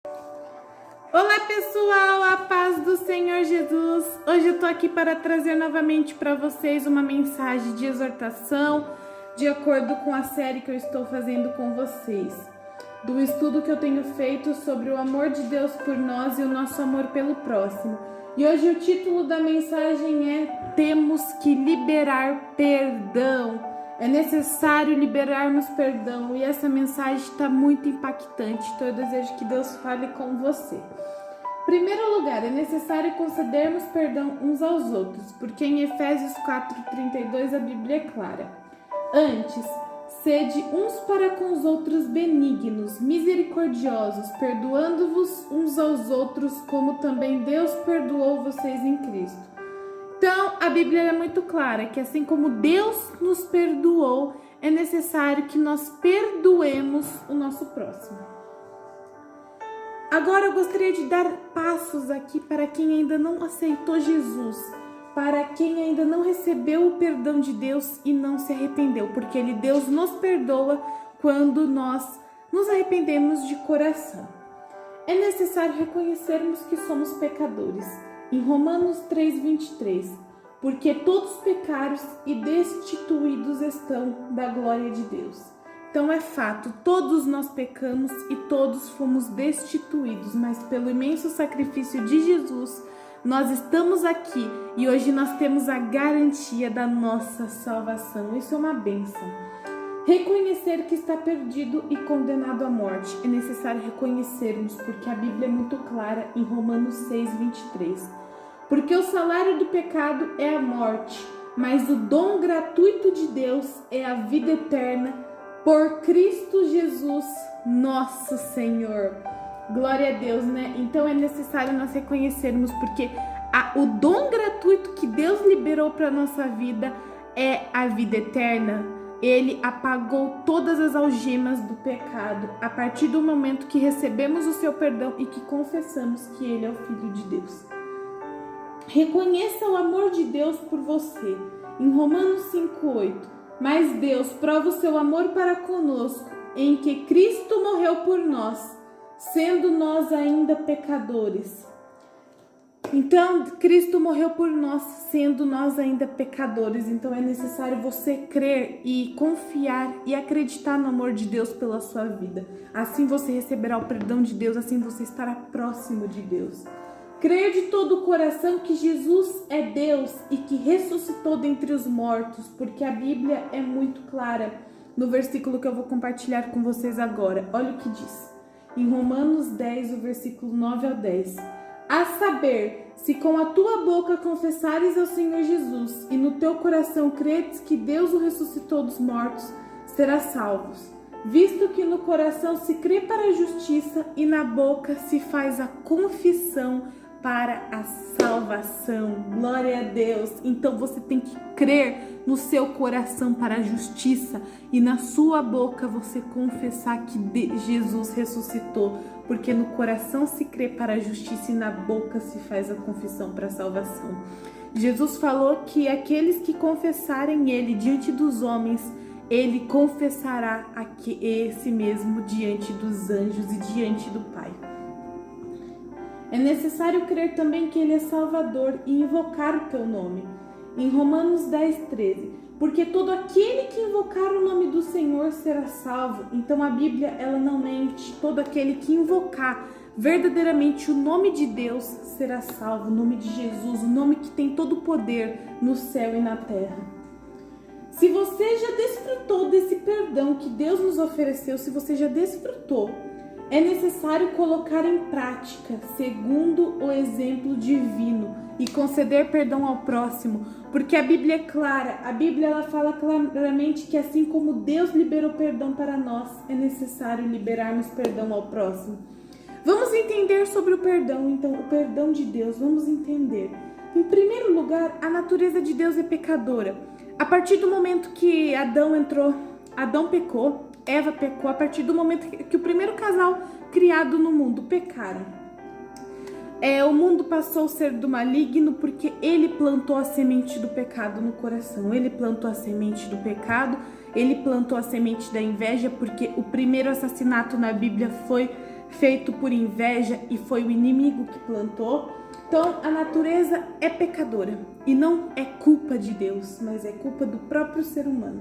Olá pessoal, a paz do Senhor Jesus. Hoje eu tô aqui para trazer novamente para vocês uma mensagem de exortação, de acordo com a série que eu estou fazendo com vocês, do estudo que eu tenho feito sobre o amor de Deus por nós e o nosso amor pelo próximo. E hoje o título da mensagem é Temos que liberar perdão. É necessário liberarmos perdão, e essa mensagem está muito impactante, então eu desejo que Deus fale com você. Em primeiro lugar, é necessário concedermos perdão uns aos outros, porque em Efésios 4:32 a Bíblia é clara. Antes, sede uns para com os outros benignos, misericordiosos, perdoando-vos uns aos outros, como também Deus perdoou vocês em Cristo. Então, a Bíblia é muito clara que assim como Deus nos perdoou, é necessário que nós perdoemos o nosso próximo. Agora eu gostaria de dar passos aqui para quem ainda não aceitou Jesus, para quem ainda não recebeu o perdão de Deus e não se arrependeu, porque Deus nos perdoa quando nós nos arrependemos de coração. É necessário reconhecermos que somos pecadores. Em Romanos 3:23, porque todos pecaram e destituídos estão da glória de Deus. Então é fato, todos nós pecamos e todos fomos destituídos, mas pelo imenso sacrifício de Jesus, nós estamos aqui e hoje nós temos a garantia da nossa salvação. Isso é uma bênção. Reconhecer que está perdido e condenado à morte. É necessário reconhecermos, porque a Bíblia é muito clara em Romanos 6:23. Porque o salário do pecado é a morte, mas o dom gratuito de Deus é a vida eterna por Cristo Jesus, nosso Senhor. Glória a Deus, né? Então é necessário nós reconhecermos, porque o dom gratuito que Deus liberou para a nossa vida é a vida eterna. Ele apagou todas as algemas do pecado a partir do momento que recebemos o seu perdão e que confessamos que Ele é o Filho de Deus. Reconheça o amor de Deus por você. Em Romanos 5:8, mas Deus prova o seu amor para conosco, em que Cristo morreu por nós, sendo nós ainda pecadores. Então, Cristo morreu por nós, sendo nós ainda pecadores. Então, é necessário você crer e confiar e acreditar no amor de Deus pela sua vida. Assim você receberá o perdão de Deus, assim você estará próximo de Deus. Crer de todo o coração que Jesus é Deus e que ressuscitou dentre os mortos, porque a Bíblia é muito clara no versículo que eu vou compartilhar com vocês agora. Olha o que diz. Em Romanos 10, o versículo 9 ao 10. A saber, se com a tua boca confessares ao Senhor Jesus e no teu coração credes que Deus o ressuscitou dos mortos, serás salvos. Visto que no coração se crê para a justiça e na boca se faz a confissão para a salvação. Glória a Deus. Então você tem que crer no seu coração para a justiça e na sua boca você confessar que Jesus ressuscitou, porque no coração se crê para a justiça e na boca se faz a confissão para a salvação. Jesus falou que aqueles que confessarem Ele diante dos homens, Ele confessará esse mesmo diante dos anjos e diante do Pai. É necessário crer também que Ele é Salvador e invocar o teu nome. Em Romanos 10:13, porque todo aquele que invocar o nome do Senhor será salvo. Então a Bíblia, ela não mente. Todo aquele que invocar verdadeiramente o nome de Deus será salvo. O nome de Jesus, o nome que tem todo o poder no céu e na terra. Se você já desfrutou desse perdão que Deus nos ofereceu, se você já desfrutou, é necessário colocar em prática, segundo o exemplo divino, e conceder perdão ao próximo, porque a Bíblia é clara, a Bíblia ela fala claramente que assim como Deus liberou perdão para nós, é necessário liberarmos perdão ao próximo. Vamos entender sobre o perdão, então, o perdão de Deus, vamos entender. Em primeiro lugar, a natureza de Deus é pecadora. A partir do momento que Adão pecou, Eva pecou, a partir do momento que o primeiro casal criado no mundo pecaram. O mundo passou a ser do maligno porque ele plantou a semente do pecado no coração. Ele plantou a semente do pecado, ele plantou a semente da inveja, porque o primeiro assassinato na Bíblia foi feito por inveja e foi o inimigo que plantou. Então a natureza é pecadora e não é culpa de Deus, mas é culpa do próprio ser humano.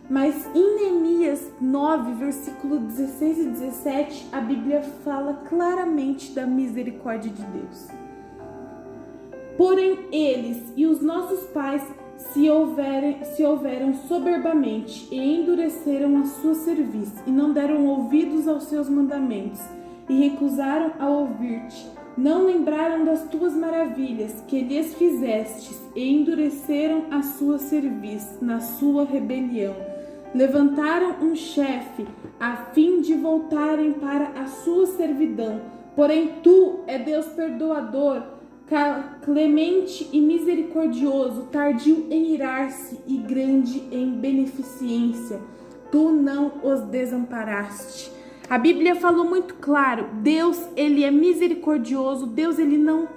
Mas em Neemias 9, versículo 16 e 17, a Bíblia fala claramente da misericórdia de Deus. Porém eles e os nossos pais se houveram soberbamente e endureceram a sua cerviz e não deram ouvidos aos seus mandamentos e recusaram a ouvir-te. Não lembraram das tuas maravilhas que lhes fizestes e endureceram a sua cerviz na sua rebelião. Levantaram um chefe a fim de voltarem para a sua servidão. Porém tu é Deus perdoador, clemente e misericordioso, tardio em irar-se e grande em beneficência. Tu não os desamparaste. A Bíblia falou muito claro, Deus, ele é misericordioso, Deus, ele não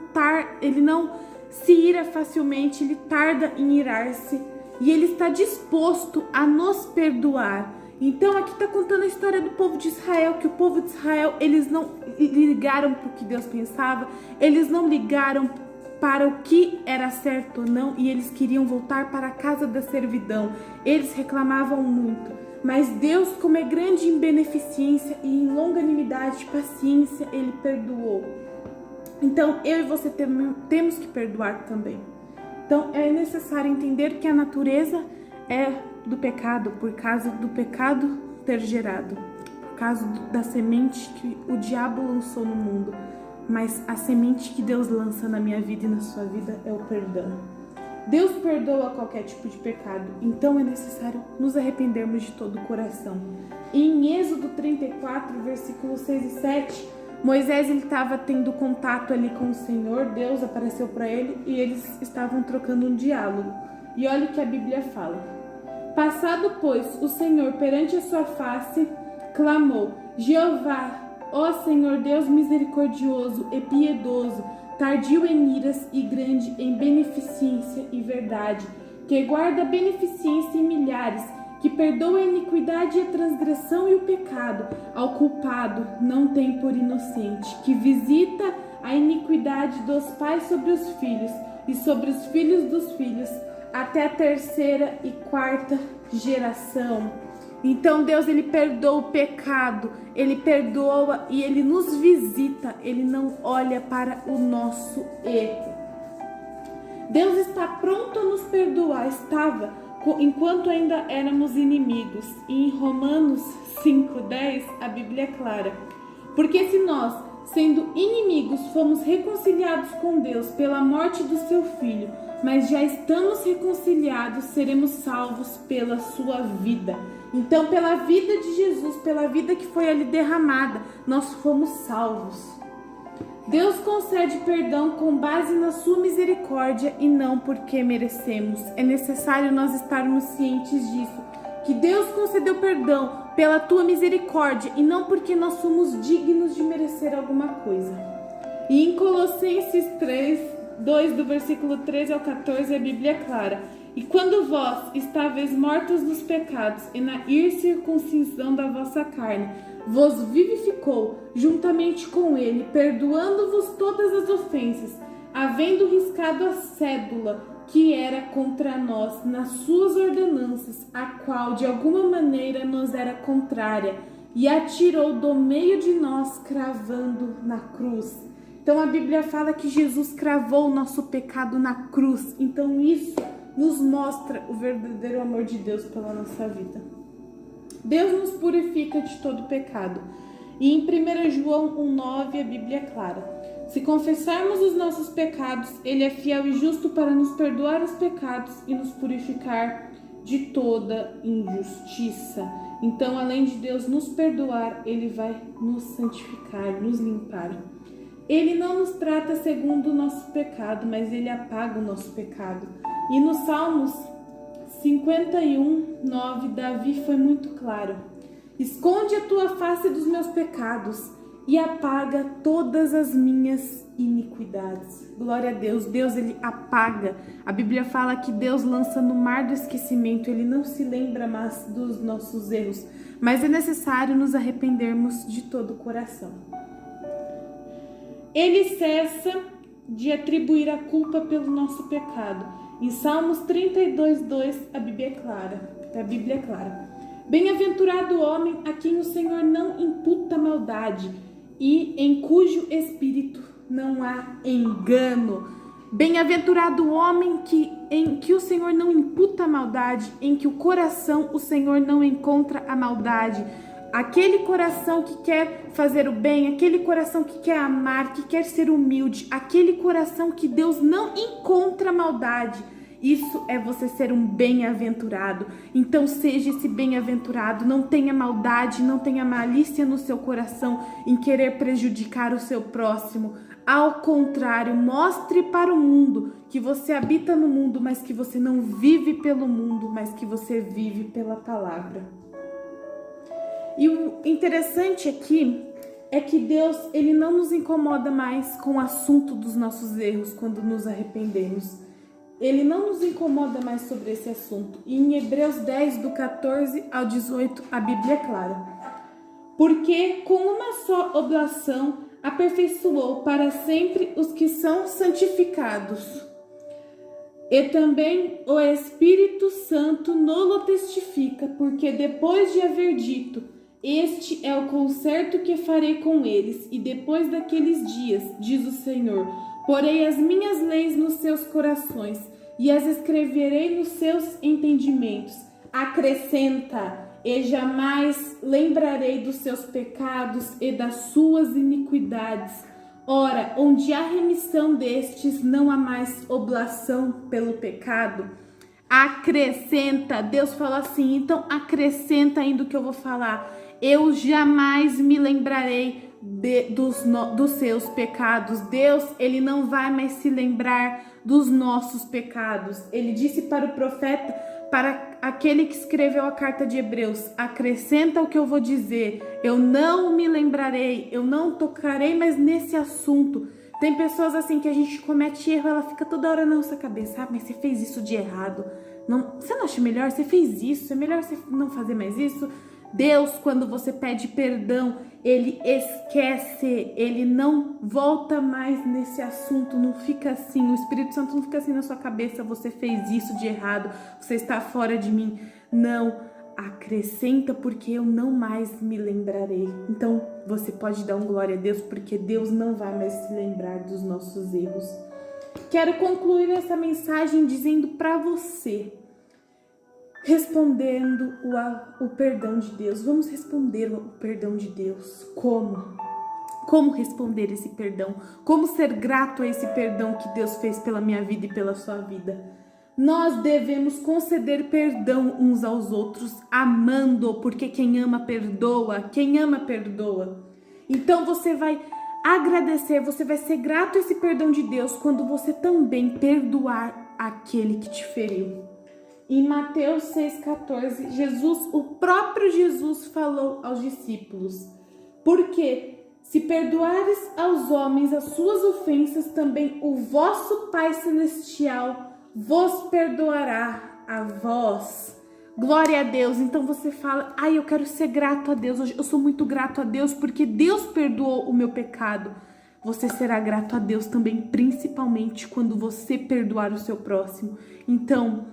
se ira facilmente, ele tarda em irar-se e ele está disposto a nos perdoar. Então aqui está contando a história do povo de Israel, que o povo de Israel, eles não ligaram para o que Deus pensava, eles não ligaram para o que era certo ou não, e eles queriam voltar para a casa da servidão. Eles reclamavam muito, mas Deus, como é grande em beneficência e em longanimidade, paciência, ele perdoou. Então eu e você temos que perdoar também. Então é necessário entender que a natureza é do pecado, por causa do pecado ter gerado, por causa da semente que o diabo lançou no mundo. Mas a semente que Deus lança na minha vida e na sua vida é o perdão. Deus perdoa qualquer tipo de pecado, então é necessário nos arrependermos de todo o coração. E em Êxodo 34, versículos 6 e 7, Moisés estava tendo contato ali com o Senhor, Deus apareceu para ele e eles estavam trocando um diálogo. E olha o que a Bíblia fala. Passado, pois, o Senhor perante a sua face, clamou: Jeová, ó Senhor Deus misericordioso e piedoso, tardio em iras e grande em beneficência e verdade, que guarda a beneficência em milhares, que perdoa a iniquidade e a transgressão e o pecado, ao culpado não tem por inocente, que visita a iniquidade dos pais sobre os filhos e sobre os filhos dos filhos, até a terceira e quarta geração. Então Deus, ele perdoa o pecado, ele perdoa e ele nos visita, ele não olha para o nosso erro. Deus está pronto a nos perdoar, estava, enquanto ainda éramos inimigos. E em Romanos 5:10 a Bíblia é clara: porque se nós, sendo inimigos, fomos reconciliados com Deus pela morte do seu Filho, mas já estamos reconciliados, seremos salvos pela sua vida. Então, pela vida de Jesus, pela vida que foi ali derramada, nós fomos salvos. Deus concede perdão com base na sua misericórdia e não porque merecemos. É necessário nós estarmos cientes disso, que Deus concedeu perdão pela tua misericórdia e não porque nós somos dignos de merecer alguma coisa. E em Colossenses 2, do versículo 13 ao 14, a Bíblia é clara: e quando vós estáveis mortos nos pecados e na incircuncisão da vossa carne, vos vivificou juntamente com ele, perdoando-vos todas as ofensas, havendo riscado a cédula que era contra nós nas suas ordenanças, a qual de alguma maneira nos era contrária, e atirou do meio de nós, cravando na cruz. Então a Bíblia fala que Jesus cravou o nosso pecado na cruz. Então isso nos mostra o verdadeiro amor de Deus pela nossa vida. Deus nos purifica de todo pecado. E em 1 João 1,9 a Bíblia é clara: se confessarmos os nossos pecados, Ele é fiel e justo para nos perdoar os pecados e nos purificar de toda injustiça. Então, além de Deus nos perdoar, Ele vai nos santificar, nos limpar. Ele não nos trata segundo o nosso pecado, mas Ele apaga o nosso pecado. E no Salmos 51:9, Davi foi muito claro: esconde a tua face dos meus pecados e apaga todas as minhas iniquidades. Glória a Deus. Deus, ele apaga. A Bíblia fala que Deus lança no mar do esquecimento. Ele não se lembra mais dos nossos erros, mas é necessário nos arrependermos de todo o coração. Ele cessa de atribuir a culpa pelo nosso pecado. Em Salmos 32:2, a Bíblia é clara. Bem-aventurado o homem a quem o Senhor não imputa maldade e em cujo espírito não há engano. Bem-aventurado o homem em que o Senhor não imputa maldade, em que o coração o Senhor não encontra a maldade. Aquele coração que quer fazer o bem, aquele coração que quer amar, que quer ser humilde, aquele coração que Deus não encontra maldade. Isso é você ser um bem-aventurado. Então seja esse bem-aventurado, não tenha maldade, não tenha malícia no seu coração em querer prejudicar o seu próximo. Ao contrário, mostre para o mundo que você habita no mundo, mas que você não vive pelo mundo, mas que você vive pela palavra. E o interessante aqui é que Deus, ele não nos incomoda mais com o assunto dos nossos erros quando nos arrependemos. Ele não nos incomoda mais sobre esse assunto. E em Hebreus 10, do 14 ao 18, a Bíblia é clara. Porque com uma só oblação aperfeiçoou para sempre os que são santificados. E também o Espírito Santo nolo testifica, porque depois de haver dito: este é o concerto que farei com eles, e depois daqueles dias, diz o Senhor, porei as minhas leis nos seus corações, e as escreverei nos seus entendimentos. Acrescenta, e jamais lembrarei dos seus pecados e das suas iniquidades. Ora, onde há remissão destes, não há mais oblação pelo pecado. Acrescenta, Deus fala assim, então acrescenta ainda o que eu vou falar. Eu jamais me lembrarei dos seus pecados. Deus, ele não vai mais se lembrar dos nossos pecados. Ele disse para o profeta, para aquele que escreveu a carta de Hebreus, acrescenta o que eu vou dizer. Eu não me lembrarei, eu não tocarei mais nesse assunto. Tem pessoas assim que a gente comete erro, ela fica toda hora na nossa cabeça, mas você fez isso de errado. Não, você não acha melhor? Você fez isso, é melhor você não fazer mais isso? Deus, quando você pede perdão, ele esquece, ele não volta mais nesse assunto, não fica assim, o Espírito Santo não fica assim na sua cabeça, você fez isso de errado, você está fora de mim. Não, acrescenta, porque eu não mais me lembrarei. Então, você pode dar um glória a Deus, porque Deus não vai mais se lembrar dos nossos erros. Quero concluir essa mensagem dizendo para você, respondendo o perdão de Deus. Vamos responder o perdão de Deus. Como? Como responder esse perdão? Como ser grato a esse perdão que Deus fez pela minha vida e pela sua vida? Nós devemos conceder perdão uns aos outros, amando, porque quem ama perdoa. Quem ama perdoa. Então você vai agradecer, você vai ser grato a esse perdão de Deus quando você também perdoar aquele que te feriu. Em Mateus 6,14, o próprio Jesus falou aos discípulos, porque se perdoares aos homens as suas ofensas, também o vosso Pai Celestial vos perdoará a vós. Glória a Deus. Então você fala, eu quero ser grato a Deus, eu sou muito grato a Deus porque Deus perdoou o meu pecado. Você será grato a Deus também, principalmente quando você perdoar o seu próximo. Então,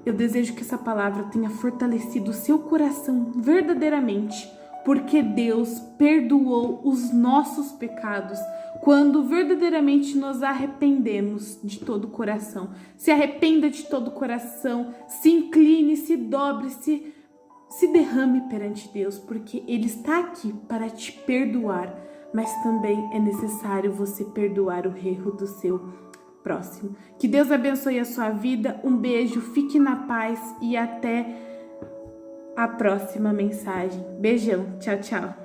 eu desejo que essa palavra tenha fortalecido o seu coração verdadeiramente, porque Deus perdoou os nossos pecados quando verdadeiramente nos arrependemos de todo o coração. Se arrependa de todo o coração, se incline, se dobre, se derrame perante Deus, porque Ele está aqui para te perdoar, mas também é necessário você perdoar o erro do seu próximo. Que Deus abençoe a sua vida. Um beijo, fique na paz e até a próxima mensagem. Beijão, tchau, tchau.